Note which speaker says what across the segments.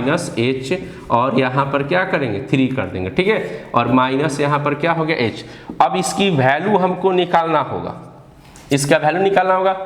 Speaker 1: Minus H और यहाँ पर क्या करेंगे 3 कर देंगे, ठीक है, और माइनस यहाँ पर क्या हो गया एच। अब इसकी वैल्यू हमको निकालना होगा, इसका वैल्यू निकालना होगा,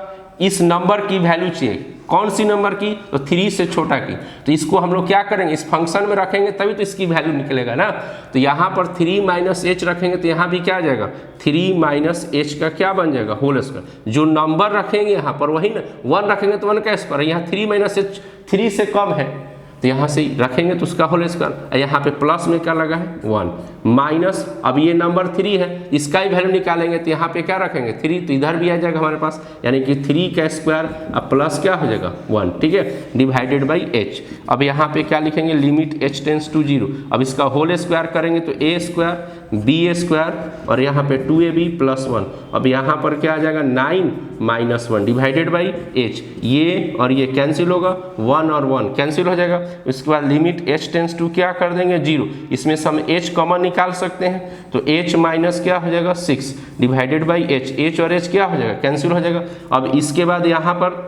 Speaker 1: इस नंबर की वैल्यू चाहिए, कौन सी नंबर की, तो 3 से छोटा की। तो इसको हम लोग क्या करेंगे, इस फंक्शन में रखेंगे तभी तो इसकी वैल्यू निकलेगा ना। तो यहाँ पर 3 माइनस एच रखेंगे तो यहाँ भी क्या आ जाएगा 3 माइनस एच का क्या बन जाएगा होल स्क्वायर। जो नंबर रखेंगे यहाँ पर वही ना, 1 रखेंगे तो 1 का स्क्वायर, यहाँ 3 माइनस एच 3 से कम है तो यहाँ से रखेंगे तो उसका होल स्क्वायर। यहाँ पे प्लस में क्या लगा है 1 माइनस, अब ये नंबर 3 है, इसका ही वैल्यू निकालेंगे तो यहाँ पे क्या रखेंगे 3, तो इधर भी आ जाएगा हमारे पास, यानी कि 3 का स्क्वायर अब प्लस क्या हो जाएगा 1, ठीक है, डिवाइडेड बाई एच। अब यहाँ पे क्या लिखेंगे लिमिट h टेंस टू 0। अब इसका होल स्क्वायर करेंगे तो a स्क्वायर b स्क्वायर और यहाँ पे 2ab प्लस 1। अब यहाँ पर क्या आ जाएगा 9 माइनस 1 डिवाइडेड बाई h, ये और ये कैंसिल होगा, 1 और 1 कैंसिल हो जाएगा। उसके बाद लिमिट h टेंस टू क्या कर देंगे 0, इसमें से हम h कॉमन निकाल सकते हैं तो h माइनस क्या हो जाएगा 6 डिवाइडेड बाई h और h क्या हो जाएगा कैंसिल हो जाएगा। अब इसके बाद यहाँ पर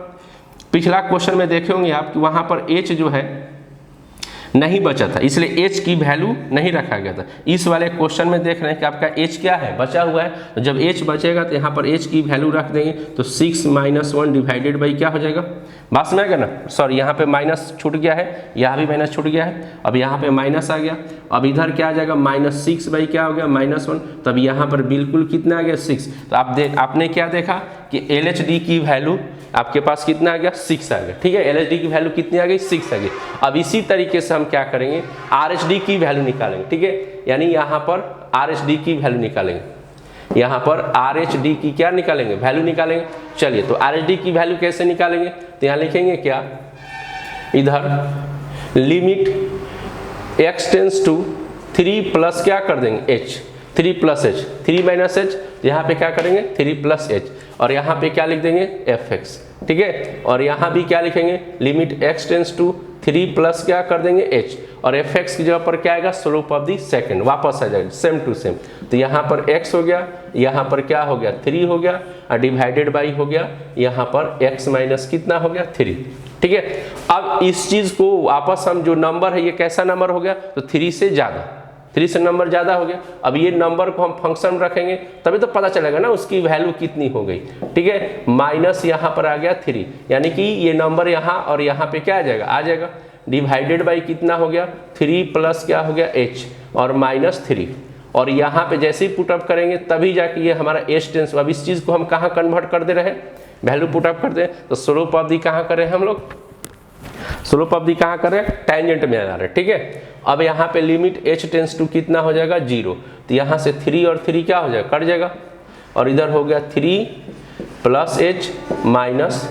Speaker 1: पिछला क्वेश्चन में देखे होंगे आप कि वहाँ पर h जो है नहीं बचा था, इसलिए h की वैल्यू नहीं रखा गया था। इस वाले क्वेश्चन में देख रहे हैं कि आपका h क्या है बचा हुआ है, तो जब h बचेगा तो यहाँ पर h की वैल्यू रख देंगे तो 6 माइनस 1 डिवाइडेड बाई क्या हो जाएगा, बात में आएगा ना, सॉरी यहाँ पे माइनस छूट गया है, यहाँ भी माइनस छूट गया है, अब यहाँ पे माइनस आ गया, अब इधर क्या आ जाएगा -6 बाई क्या हो गया -1, तब यहाँ पर बिल्कुल कितना आ गया 6। तो आपने क्या देखा कि LHD की वैल्यू आपके पास कितना आ गया 6 आ गया, ठीक है, LHD की वैल्यू कितनी आ गई 6 आ गई। अब इसी तरीके से हम क्या करेंगे RHD की वैल्यू निकालेंगे, ठीक है, यानी यहाँ पर RHD की वैल्यू निकालेंगे, यहाँ पर RHD की क्या निकालेंगे वैल्यू निकालेंगे। चलिए तो RHD की वैल्यू कैसे निकालेंगे, तो यहाँ लिखेंगे क्या, इधर limit x tends to 3 plus क्या कर देंगे h, 3 plus h, 3 minus h, यहाँ पे क्या करेंगे 3 प्लस h और यहाँ पे क्या लिख देंगे fx, ठीक है, और यहाँ भी क्या लिखेंगे limit x tends to 3 plus क्या कर देंगे h और fx की जगह पर क्या आएगा स्लोप ऑफ दी सेकंड, वापस आ जाएगा सेम टू सेम। तो यहाँ पर x हो गया, यहाँ पर क्या हो गया 3 हो गया और डिवाइडेड बाई हो गया यहाँ पर x माइनस कितना हो गया 3, ठीक है। अब इस चीज को वापस हम जो नंबर है ये कैसा नंबर हो गया, तो 3 से ज़्यादा, 3 से नंबर ज़्यादा हो गया। अब ये नंबर को हम फंक्शन में रखेंगे तभी तो पता चलेगा ना उसकी वैल्यू कितनी हो गई, ठीक है, माइनस यहाँ पर आ गया 3, यानी कि ये नंबर यहाँ और यहाँ पे क्या आ जाएगा डिवाइडेड बाई कितना हो गया 3 प्लस क्या हो गया h और -3, और यहाँ पे जैसे ही पुटअप करेंगे तभी जाके ये हमारा h टेंस। अब इस चीज़ को हम कहाँ कन्वर्ट कर दे रहे हैं, वैल्यू पुटअप कर दे, तो स्लोप ऑफ दी कहाँ करें हम लोग, स्लोप ऑफ दी कहाँ करें टेंजेंट में आ रहे, ठीक है। अब यहाँ पे लिमिट h टेंस टू कितना हो जाएगा 0, तो यहाँ से 3 और 3 क्या हो जाएगा कट जाएगा और इधर हो गया 3 plus h minus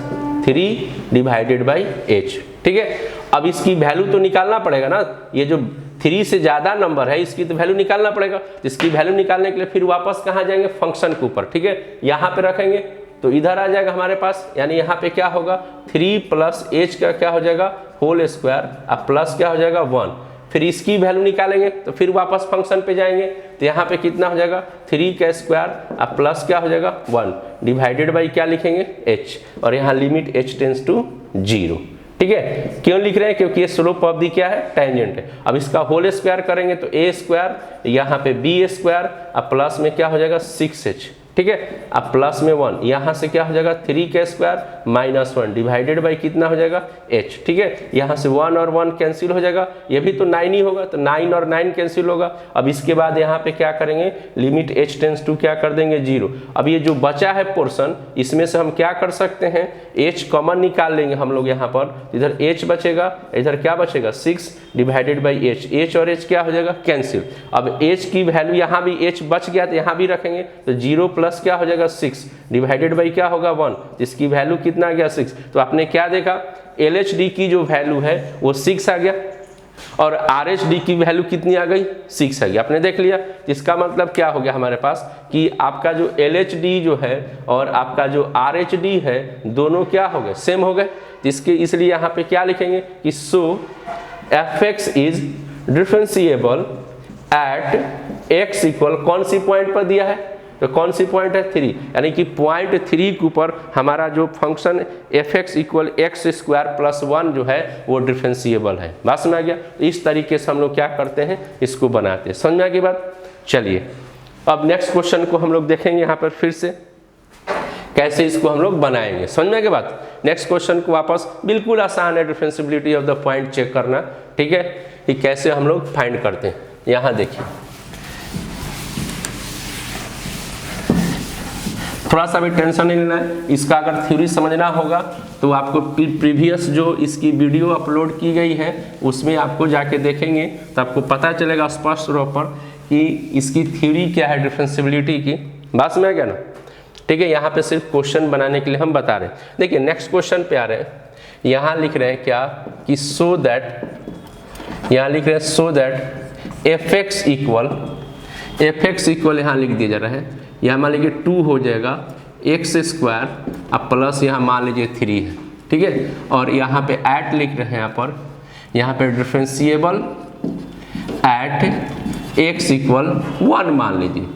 Speaker 1: 3 divided by h, ठीक है। अब इसकी वैल्यू तो निकालना पड़ेगा ना, ये जो 3 से ज़्यादा नंबर है इसकी तो वैल्यू निकालना पड़ेगा। तो इसकी वैल्यू निकालने के लिए फिर वापस कहाँ जाएंगे फंक्शन के ऊपर, ठीक है, यहाँ पे रखेंगे तो इधर आ जाएगा हमारे पास, यानी यहाँ पे क्या होगा 3 प्लस h का क्या हो जाएगा होल स्क्वायर अब प्लस क्या हो जाएगा 1, फिर इसकी वैल्यू निकालेंगे तो फिर वापस फंक्शन पे जाएंगे तो यहाँ पे कितना हो जाएगा 3 का स्क्वायर अब प्लस क्या हो जाएगा 1 डिवाइडेड बाई क्या लिखेंगे h और यहाँ लिमिट h टेंस टू 0, ठीक है। क्यों लिख रहे हैं, क्योंकि ये स्लोप ऑफ दी क्या है टेंजेंट है। अब इसका होल स्क्वायर करेंगे तो a स्क्वायर यहाँ पे b स्क्वायर अब प्लस में क्या हो जाएगा 6h, ठीक है, अब प्लस में 1 यहाँ से क्या हो जाएगा 3 का स्क्वायर -1 डिवाइडेड बाई कितना हो जाएगा h, ठीक है, यहाँ से 1 और 1 कैंसिल हो जाएगा, ये भी तो 9 ही होगा तो 9 और 9 कैंसिल होगा। अब इसके बाद यहाँ पे क्या करेंगे लिमिट h टेंस टू क्या कर देंगे 0। अब ये जो बचा है पोर्शन इसमें से हम क्या कर सकते हैं h कॉमन निकाल लेंगे हम लोग, यहाँ पर इधर h बचेगा, इधर क्या बचेगा 6 डिवाइडेड बाई h और h क्या हो जाएगा कैंसिल। अब h की वैल्यू यहाँ भी h बच गया तो यहाँ भी रखेंगे तो 0 प्लस क्या हो जाएगा 6 डिवाइडेड बाई क्या होगा 1, जिसकी वैल्यू कितना आ गया 6। तो आपने क्या देखा LHD की जो वैल्यू है वो 6 आ गया और RHD की वैल्यू कितनी आ गई 6 आ गई, आपने देख लिया। इसका मतलब क्या हो गया हमारे पास कि आपका जो LHD जो है और आपका जो RHD है दोनों क्या हो गए सेम हो गए, जिसके इसलिए यहाँ पे क्या लिखेंगे कि सो fx is differentiable eight x equal, कौन सी पॉइंट पर दिया है तो कौन सी पॉइंट है 3, यानी कि पॉइंट 3 के ऊपर हमारा जो function fx equal x square plus 1 जो है वो डिफरेंशिएबल है। बात समझ आ गया। इस तरीके से हम लोग क्या करते हैं, इसको बनाते हैं। समझ में आ गई बात। चलिए अब नेक्स्ट क्वेश्चन को हम लोग देखेंगे यहाँ पर फिर से कैसे इसको हम लोग बनाएंगे। समझ में आ गई बात। नेक्स्ट क्वेश्चन को वापस, बिल्कुल आसान है differentiability of the point check करना, ठीक है, कि कैसे हम लोग फाइंड करते हैं। यहाँ देखिए थोड़ा सा भी टेंशन नहीं लेना है, इसका अगर थ्योरी समझना होगा तो आपको प्रीवियस जो इसकी वीडियो अपलोड की गई है उसमें आपको जाके देखेंगे तो आपको पता चलेगा स्पष्ट तौर पर कि इसकी थ्योरी क्या है डिफरेंशिएबिलिटी की। बात समझ आ गया ना, ठीक है। यहाँ पे सिर्फ क्वेश्चन बनाने के लिए हम बता रहे हैं। देखिए नेक्स्ट क्वेश्चन पे आ रहे हैं, यहाँ लिख रहे हैं क्या कि सो दैट, यहाँ लिख रहे हैं सो दैट fx इक्वल यहाँ लिख दिया जा रहा है, यहाँ मान लीजिए 2 हो जाएगा एक्स स्क्वायर अब प्लस यहाँ मान लीजिए 3 है, ठीक है। और यहाँ पे एट लिख रहे हैं, यहाँ पे डिफरेंशिएबल एट x इक्वल 1 मान लीजिए,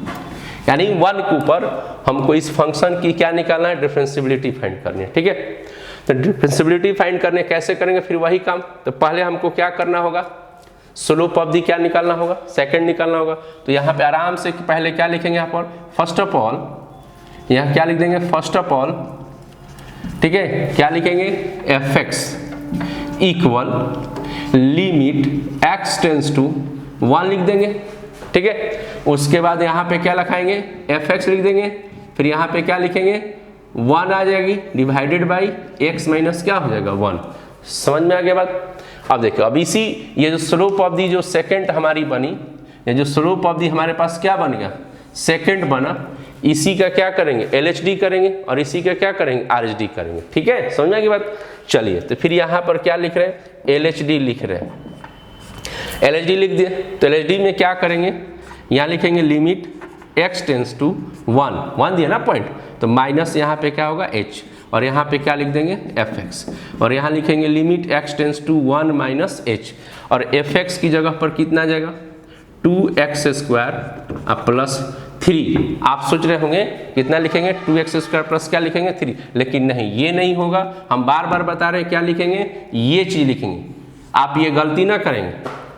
Speaker 1: यानी 1 के ऊपर हमको इस फंक्शन की क्या निकालना है, डिफरेंशिएबिलिटी फाइंड करनी है, ठीक है। तो डिफरेंशिएबिलिटी फाइंड करने कैसे करेंगे, फिर वही काम। तो पहले हमको क्या करना होगा, स्लोप ऑफ दी क्या निकालना होगा, सेकंड निकालना होगा। तो यहाँ पे आराम से पहले क्या लिखेंगे, यहाँ पर फर्स्ट ऑफ ऑल, यहाँ क्या लिख देंगे, फर्स्ट ऑफ ऑल, ठीक है, क्या लिखेंगे, fx equal limit x tends to 1 लिख देंगे, ठीक है। उसके बाद यहाँ पे क्या लिखाएंगे, fx लिख देंगे, फिर यहाँ पे क्या लिखेंगे, 1 आ जाएगी डिवाइडेड बाई x माइनस क्या हो जाएगा 1। समझ में आ गया बात। अब देखो, अब इसी ये जो स्लोप ऑफ दी जो सेकंड हमारी बनी, ये जो स्लोप ऑफ दी हमारे पास क्या बन गया, सेकंड बना, इसी का क्या करेंगे, LHD करेंगे और इसी का क्या करेंगे, RHD करेंगे, ठीक है। समझ में आ गई बात। चलिए तो फिर यहाँ पर क्या लिख रहे हैं, LHD लिख रहे हैं, LHD लिख दिए। तो LHD में क्या करेंगे, यहाँ लिखेंगे लिमिट x टेंस टू 1 दिया ना पॉइंट, तो माइनस यहाँ पे क्या होगा h, और यहाँ पे क्या लिख देंगे fx, और यहाँ लिखेंगे limit x tends to 1 minus h, और fx की जगह पर कितना आ जाएगा 2x स्क्वायर प्लस 3। आप सोच रहे होंगे कितना लिखेंगे, 2x स्क्वायर प्लस क्या लिखेंगे 3, लेकिन नहीं, ये नहीं होगा। हम बार बार बता रहे हैं क्या लिखेंगे, ये चीज लिखेंगे। आप ये गलती ना करेंगे,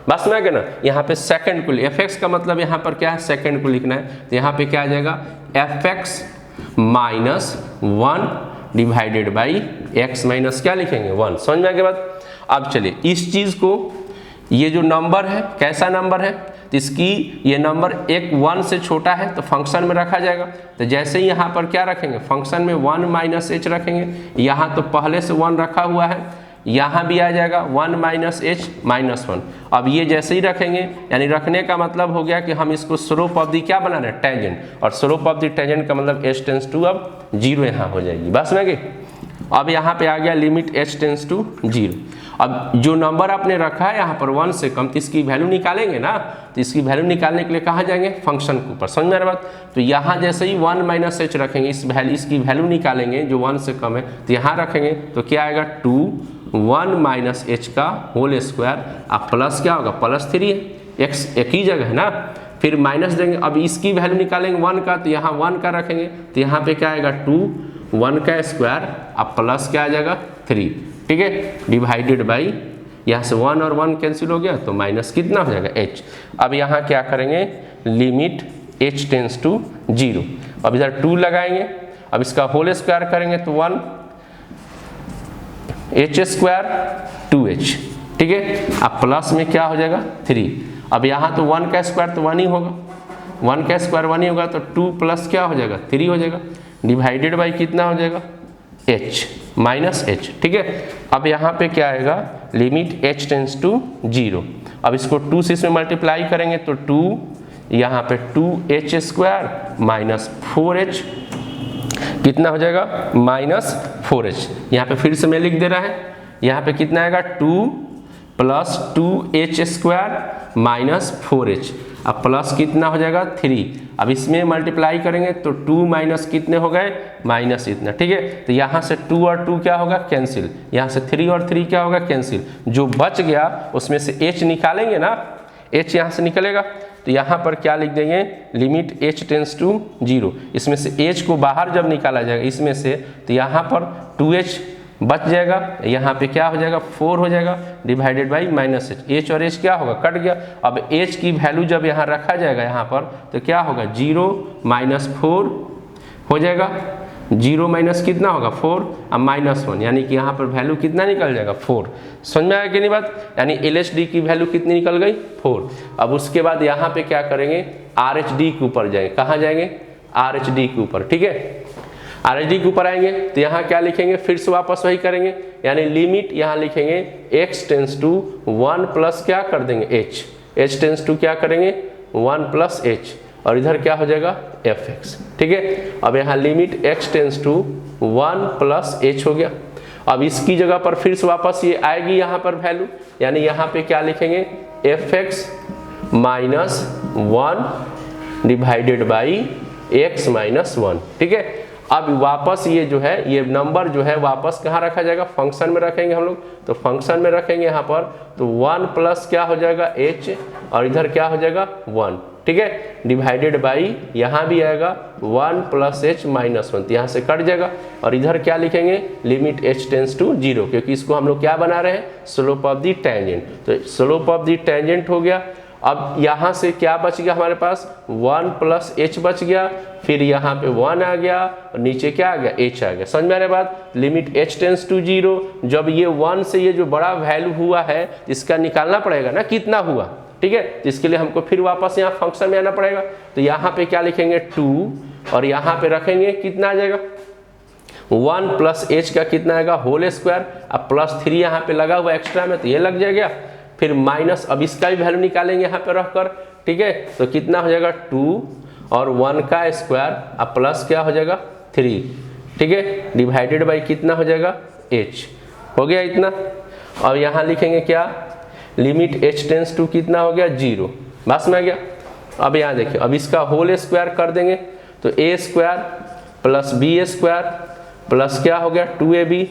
Speaker 1: बस में आ गया ना। यहाँ पे सेकंड को, fx का मतलब यहाँ पर क्या है, सेकंड को लिखना है। तो यहाँ पे क्या आ जाएगा, fx minus 1 divided by x minus क्या लिखेंगे 1। समझ में आ गया बात। अब चलिए इस चीज को, ये जो नंबर है कैसा नंबर है, तो इसकी ये नंबर एक 1 से छोटा है तो फंक्शन में रखा जाएगा। तो जैसे ही यहाँ पर क्या रखेंगे, फंक्शन में 1 माइनस h रखेंगे, यहाँ तो पहले से 1 रखा हुआ है, यहाँ भी आ जाएगा 1 माइनस h माइनस 1। अब ये जैसे ही रखेंगे, यानी रखने का मतलब हो गया कि हम इसको स्लोप ऑफ दी क्या बना रहे हैं, टेंजेंट, और स्लोप ऑफ दी टेंजेंट का मतलब h टेंस टू अब 0 यहाँ हो जाएगी। बस में गई। अब यहाँ पे आ गया लिमिट h टेंस टू 0। अब जो नंबर आपने रखा है यहाँ पर 1 से कम, तो इसकी वैल्यू निकालेंगे ना, तो इसकी वैल्यू निकालने के लिए कहाँ जाएंगे, फंक्शन के ऊपर। समझ में आ रहा बात। तो यहाँ जैसे ही 1 माइनस h रखेंगे, इसकी वैल्यू निकालेंगे जो 1 से कम है, तो यहाँ रखेंगे तो क्या आएगा 1 माइनस h का होल स्क्वायर, अब प्लस क्या होगा, प्लस 3 है, x एक ही जगह है ना, फिर माइनस देंगे। अब इसकी वैल्यू निकालेंगे 1 का, तो यहाँ 1 का रखेंगे, तो यहाँ पे क्या आएगा 1 का स्क्वायर, अब प्लस क्या आ जाएगा 3, ठीक है, डिवाइडेड बाई, यहाँ से 1 और 1 कैंसिल हो गया तो माइनस कितना हो जाएगा h। अब यहाँ क्या करेंगे, लिमिट h टेंस टू 0। अब इधर 2 लगाएंगे, अब इसका होल स्क्वायर करेंगे तो 1 h स्क्वायर 2h, ठीक है। अब प्लस में क्या हो जाएगा 3। अब यहाँ तो 1 का स्क्वायर तो 1 ही होगा, 1 का स्क्वायर 1 ही होगा, तो 2 प्लस क्या हो जाएगा 3 हो जाएगा, डिवाइडेड बाई कितना हो जाएगा h माइनस h, ठीक है। अब यहाँ पे क्या आएगा, लिमिट h टेंस टू 0। अब इसको 2 से इसमें मल्टीप्लाई करेंगे तो 2 यहाँ पे 2h स्क्वायर माइनस 4h कितना हो जाएगा, माइनस 4h। यहाँ पे फिर से मैं लिख दे रहा है, यहाँ पे कितना आएगा 2 plus 2h square minus 4h, अब प्लस कितना हो जाएगा 3। अब इसमें मल्टीप्लाई करेंगे तो 2 माइनस कितने हो गए, माइनस इतना, ठीक है। तो यहाँ से 2 और 2 क्या होगा, कैंसिल, यहाँ से 3 और 3 क्या होगा, कैंसिल। जो बच गया उसमें से h निकालेंगे ना, h यहाँ से निकलेगा, तो यहाँ पर क्या लिख देंगे, लिमिट h टेंस टू 0। इसमें से h को बाहर जब निकाला जाएगा इसमें से, तो यहाँ पर 2h बच जाएगा, यहाँ पे क्या हो जाएगा 4 हो जाएगा डिवाइडेड बाई माइनस h और h क्या होगा कट गया। अब h की वैल्यू जब यहाँ रखा जाएगा यहाँ पर तो क्या होगा 0 माइनस 4 हो जाएगा, 0 माइनस कितना होगा 4 और माइनस 1, यानी कि यहाँ पर वैल्यू कितना निकल जाएगा 4। समझ में आया कि नहीं बात, यानी LHD की वैल्यू कितनी निकल गई 4। अब उसके बाद यहाँ पे क्या करेंगे RHD के ऊपर जाएंगे, कहाँ जाएंगे RHD के ऊपर, ठीक है। RHD के ऊपर आएंगे तो यहाँ क्या लिखेंगे, फिर से वापस वही करेंगे, यानी लिमिट यहाँ लिखेंगे x टेंस टू 1 प्लस क्या कर देंगे h टेंस टू क्या करेंगे 1 प्लस h, और इधर क्या हो जाएगा fx, ठीक है। अब यहाँ limit x tends to 1 plus h हो गया। अब इसकी जगह पर फिर से वापस ये आएगी यहाँ पर वैल्यू, यानी यहाँ पे क्या लिखेंगे fx minus 1 divided by x minus 1, ठीक है। अब वापस ये जो है ये नंबर जो है वापस कहाँ रखा जाएगा, फंक्शन में रखेंगे हम लोग, तो फंक्शन में रखेंगे यहाँ पर, तो 1 प्लस क्या हो जाएगा h और इधर क्या हो जाएगा 1, ठीक है, डिवाइडेड बाई यहाँ भी आएगा 1 प्लस h माइनस 1, तो यहाँ से कट जाएगा। और इधर क्या लिखेंगे लिमिट h टेंस टू 0, क्योंकि इसको हम लोग क्या बना रहे हैं स्लोप ऑफ द टेंजेंट, तो स्लोप ऑफ द टेंजेंट हो गया। अब यहाँ से क्या बच गया हमारे पास 1 प्लस h बच गया, फिर यहाँ पे 1 आ गया और नीचे क्या आ गया h आ गया। समझ में आ रहा है बात, लिमिट h टेंस टू 0, जब ये 1 से ये जो बड़ा वैल्यू हुआ है इसका निकालना पड़ेगा ना कितना हुआ, ठीक है। इसके लिए हमको फिर वापस यहाँ फंक्शन में आना पड़ेगा, तो यहाँ पे क्या लिखेंगे 2 और यहाँ पे रखेंगे कितना आ जाएगा 1 प्लस h का कितना आएगा होल स्क्वायर, अब प्लस 3 यहाँ पे लगा हुआ एक्स्ट्रा में तो ये लग जाएगा, फिर माइनस, अब इसका भी वैल्यू निकालेंगे यहाँ पे रखकर, ठीक है। तो कितना हो जाएगा 2 और 1 का स्क्वायर अब प्लस क्या हो जाएगा 3, ठीक है, डिवाइडेड बाई कितना हो जाएगा h, हो गया इतना। और यहाँ लिखेंगे क्या लिमिट h टेंस टू कितना हो गया 0, बस में आ गया। अब यहाँ देखिए अब इसका होल स्क्वायर कर देंगे, तो a square plus b square plus क्या हो गया 2ab